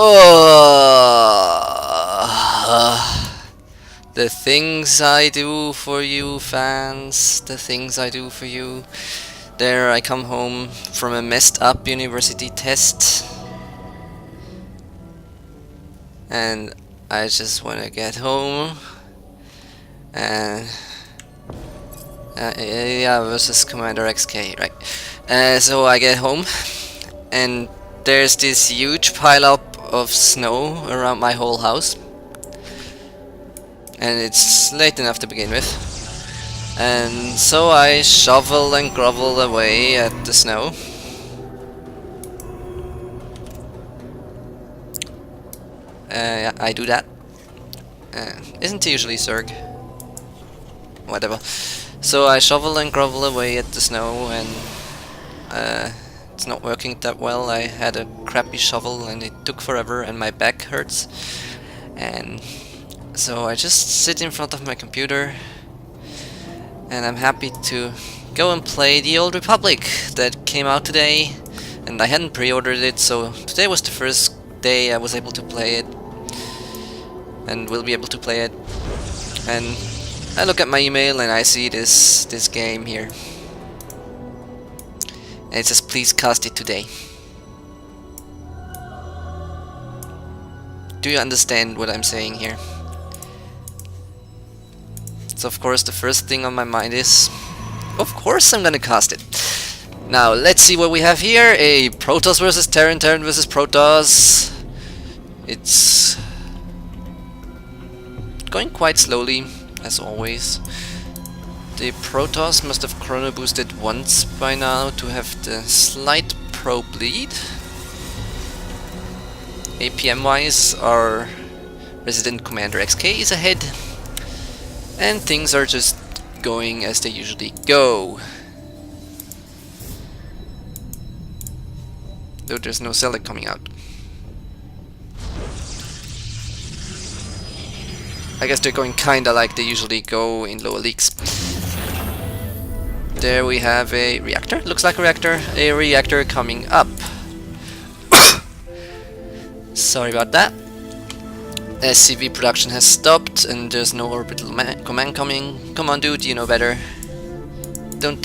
Oh, the things I do for you, fans. The things I do for you. There, I come home from a messed up university test, and I just want to get home. And yeah, versus CommanderXk, right? So I get home, and there's this huge pile up of snow around my whole house, and it's late enough to begin with. And so I shovel and grovel away at the snow. Yeah, I do that. Isn't it usually Zerg? Whatever. So I shovel and grovel away at the snow, and it's not working that well. I had a crappy shovel and it took forever and my back hurts. And so I just sit in front of my computer and I'm happy to go and play The Old Republic that came out today. And I hadn't pre-ordered it, so today was the first day I was able to play it and will be able to play it. And I look at my email and I see this game here. And it says, please cast it today. Do you understand what I'm saying here? So of course the first thing on my mind is, of course I'm gonna cast it. Now let's see what we have here. A Protoss versus Terran, Terran versus Protoss. It's going quite slowly, as always. The Protoss must have chrono boosted once by now to have the slight probe lead. APM wise, our resident CommanderXk is ahead, and things are just going as they usually go. Though there's no Select coming out. I guess they're going kinda like they usually go in lower leagues. There we have a reactor, looks like a reactor coming up. Sorry about that. SCV production has stopped and there's no orbital command coming. Come on dude, you know better. Don't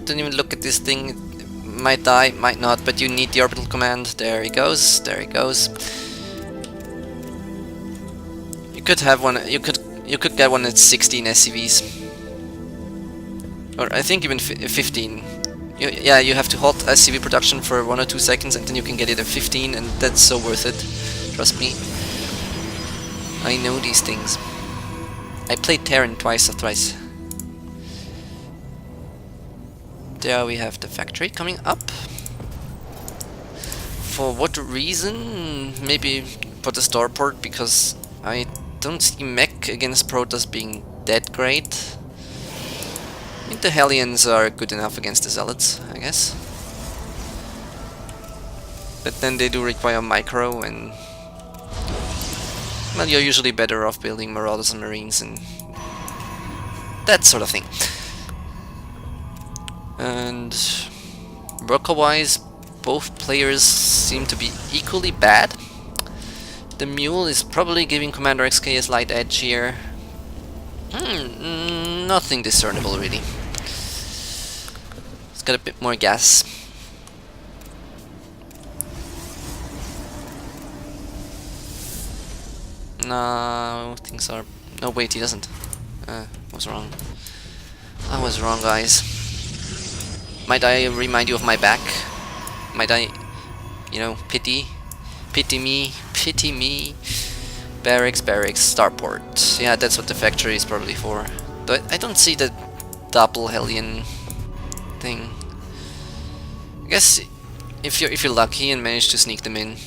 even look at this thing. It might die, might not, but you need the orbital command. There he goes, there he goes. You could have one, you could get one at 16 SCVs. Or I think even 15. Yeah, you have to halt SCV production for 1 or 2 seconds and then you can get it at 15, and that's so worth it. Trust me. I know these things. I played Terran twice or thrice. There we have the factory coming up. For what reason? Maybe for the starport, because I don't see mech against Protoss being that great. I think the Hellions are good enough against the Zealots, I guess. But then they do require micro, and well, you're usually better off building Marauders and Marines and that sort of thing. And worker-wise, both players seem to be equally bad. The Mule is probably giving CommanderXk a slight edge here. Nothing discernible really. It's got a bit more gas. No, things are... No, wait, he doesn't. Was wrong. I was wrong, guys. Might I remind you of my back? Might I, you know, pity me? Barracks, starport. Yeah, that's what the factory is probably for. But I don't see the double Hellion thing. I guess if you're lucky and manage to sneak them in,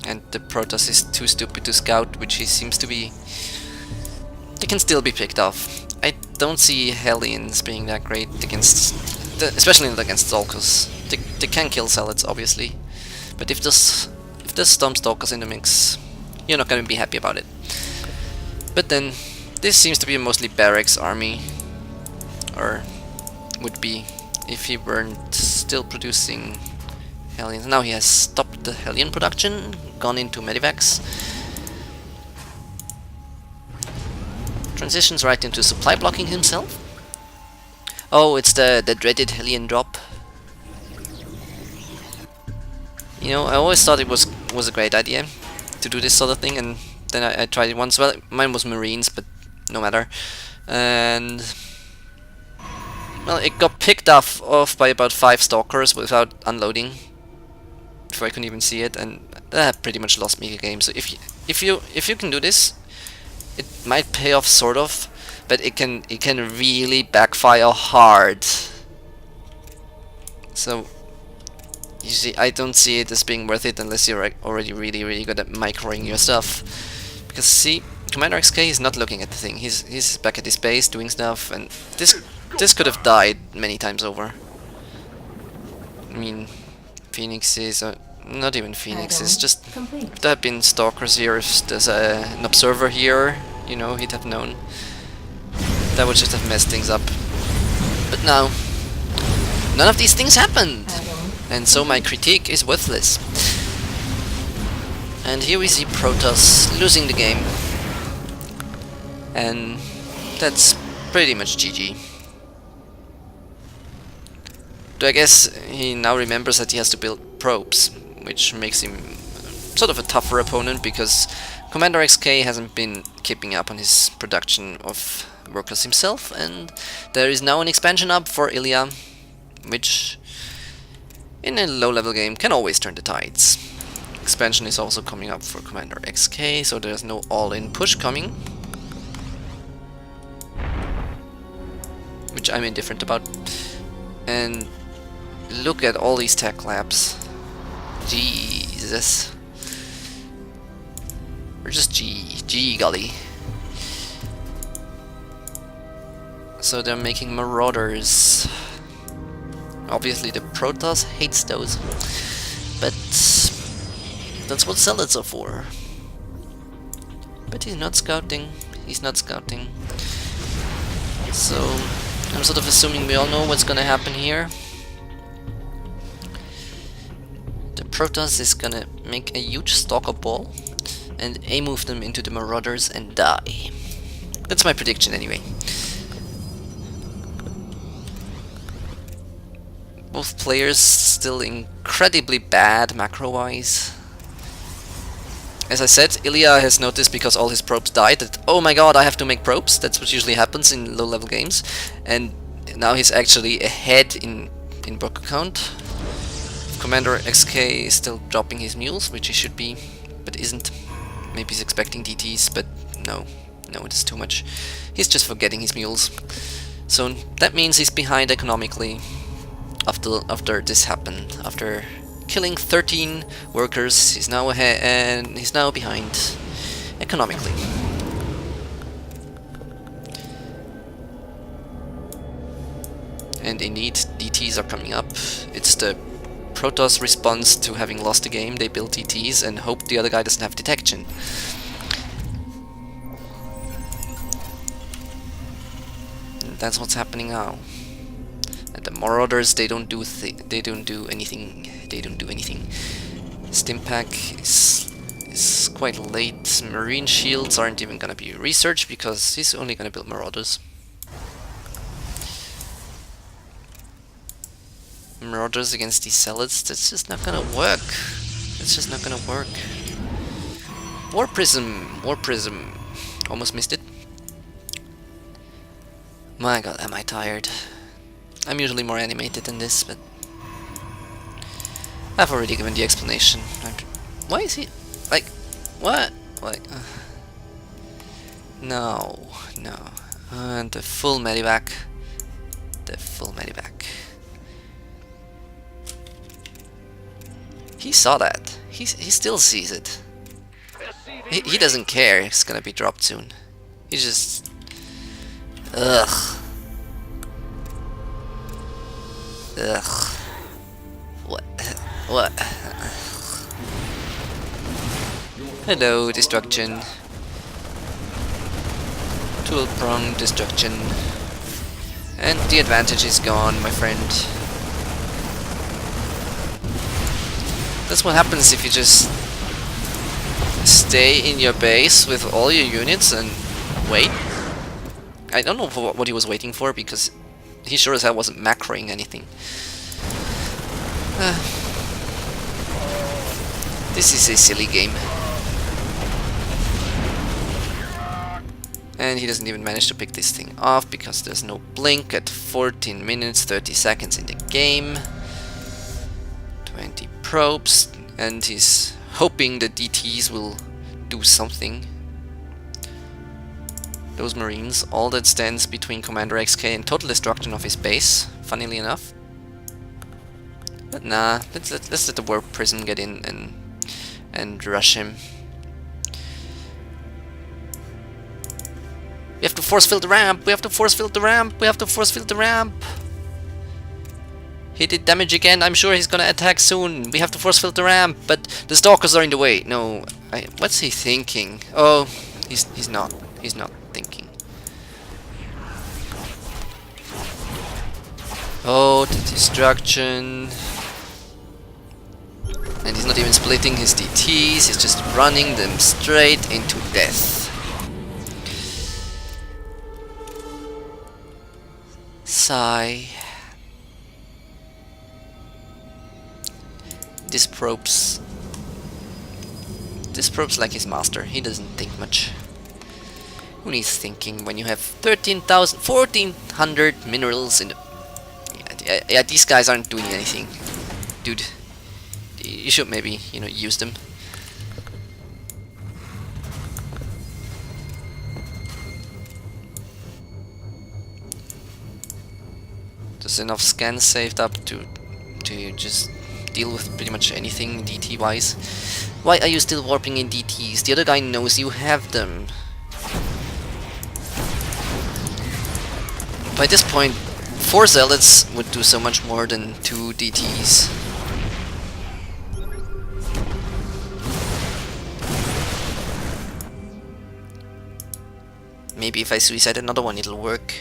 and the Protoss is too stupid to scout, which he seems to be, they can still be picked off. I don't see Hellions being that great against, especially against Stalkers. They can kill Zealots, obviously, but if there's Stormstalkers in the mix, you're not going to be happy about it. But then, this seems to be a mostly barracks army, or would be if he weren't still producing Hellions. Now he has stopped the Hellion production, gone into Medivacs. Transitions right into supply blocking himself. Oh, it's the dreaded Hellion drop. You know, I always thought it was a great idea to do this sort of thing, and then I tried it once. Well, mine was Marines, but no matter. And well, it got picked off by about 5 stalkers without unloading before I couldn't even see it, and that pretty much lost me the game. So if you can do this, it might pay off sort of, but it can really backfire hard. So you see, I don't see it as being worth it unless you're already really good at microing your stuff. Because see, CommanderXk is not looking at the thing. He's back at his base doing stuff, and this could have died many times over. I mean, Phoenixes, or not even Phoenixes, just if there had been stalkers here, if there's an observer here, you know, he'd have known. That would just have messed things up. But now, none of these things happened, and so my critique is worthless. And here we see Protoss losing the game, and that's pretty much GG. So I guess he now remembers that he has to build probes, which makes him sort of a tougher opponent, because CommanderXk hasn't been keeping up on his production of workers himself, and there is now an expansion up for Ilya, which in a low-level game can always turn the tides. Expansion is also coming up for CommanderXk, so there's no all-in push coming, which I'm indifferent about. And look at all these tech labs. Jesus. Or just G golly. So they're making Marauders. Obviously the Protoss hates those, but that's what zealots are for. But he's not scouting. He's not scouting. So I'm sort of assuming we all know what's gonna happen here. The Protoss is gonna make a huge stalker ball and A-move them into the Marauders and die. That's my prediction anyway. Both players still incredibly bad macro-wise. As I said, Ilya has noticed, because all his probes died, that oh my god, I have to make probes. That's what usually happens in low-level games. And now he's actually ahead in worker count. CommanderXk is still dropping his mules, which he should be, but isn't. Maybe he's expecting DTs, but no, it is too much. He's just forgetting his mules. So that means he's behind economically after this happened. After killing 13 workers, he's now ahead, and he's now behind economically. And indeed, DTs are coming up. It's the Protoss response to having lost the game. They build DTs and hope the other guy doesn't have detection. And that's what's happening now. And the Marauders, they don't do anything. They don't do anything. Stimpack is quite late. Marine shields aren't even gonna be researched because he's only gonna build Marauders. Marauders against these zealots, that's just not gonna work. That's just not gonna work. War Prism! War Prism! Almost missed it. My god, am I tired. I'm usually more animated than this, but I've already given the explanation. Why is he... like... what? Like... no. And the full medivac. The full medivac. He saw that. He still sees it. He doesn't care. It's gonna be dropped soon. He's just... ugh. Ugh. What? Hello, destruction. Tool prong destruction. And the advantage is gone, my friend. That's what happens if you just stay in your base with all your units and wait. I don't know what he was waiting for, because he sure as hell wasn't macroing anything. This is a silly game. And he doesn't even manage to pick this thing off because there's no blink at 14 minutes 30 seconds in the game. 20 probes, and he's hoping the DTs will do something. Those Marines, all that stands between CommanderXk and total destruction of his base, funnily enough. But nah, let's let the warp prison get in and rush him. We have to force field the ramp! We have to force field the ramp! We have to force field the ramp! He did damage again. I'm sure he's gonna attack soon. We have to force field the ramp, but the stalkers are in the way. No, what's he thinking? Oh, he's not. He's not thinking. Oh, the destruction. And he's not even splitting his DTs. He's just running them straight into death. Sigh. This probe's like his master. He doesn't think much. Who needs thinking when you have 1400 minerals in the... Yeah, these guys aren't doing anything. Dude, you should maybe, you know, use them. There's enough scans saved up to just deal with pretty much anything DT wise. Why are you still warping in DTs? The other guy knows you have them. By this point, 4 zealots would do so much more than 2 DTs. Maybe if I suicide another one it'll work.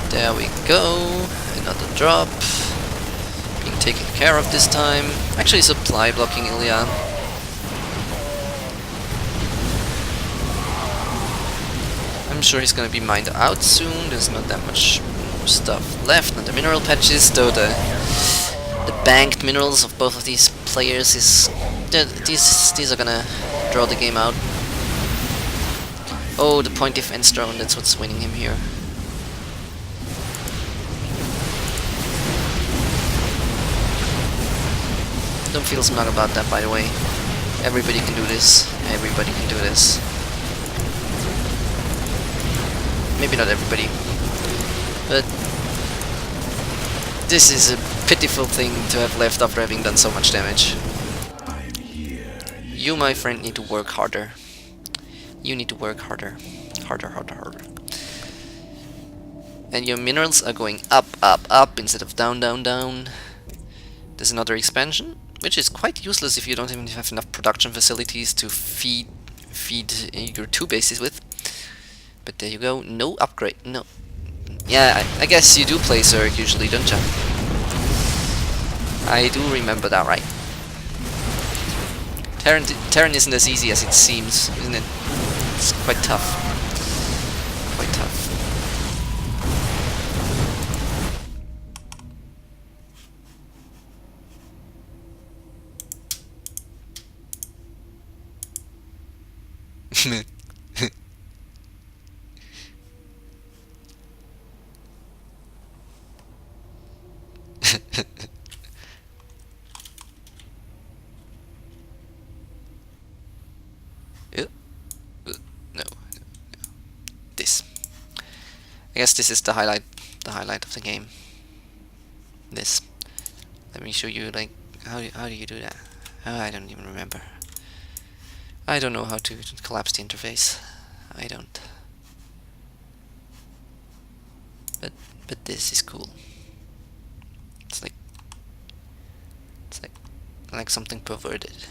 There we go, another drop, being taken care of this time. Actually supply blocking Ilya. I'm sure he's gonna be mined out soon. There's not that much more stuff left. Not the mineral patches, though the banked minerals of both of these players is... These are gonna draw the game out. Oh, the point defense drone, that's what's winning him here. Don't feel smug about that, by the way. Everybody can do this. Everybody can do this. Maybe not everybody, but this is a pitiful thing to have left after having done so much damage. You, my friend, need to work harder. You need to work harder. Harder, harder, harder. And your minerals are going up, up, up instead of down, down, down. There's another expansion, which is quite useless if you don't even have enough production facilities to feed your 2 bases with. But there you go, no upgrade, no. Yeah, I guess you do play Zerg usually, don't you? I do remember that, right? Terran isn't as easy as it seems, isn't it? It's quite tough. Quite tough. No. This. I guess this is the highlight of the game. This. Let me show you, like, how do you do that? Oh, I don't even remember. I don't know how to collapse the interface. I don't. But this is cool. It's like something perverted.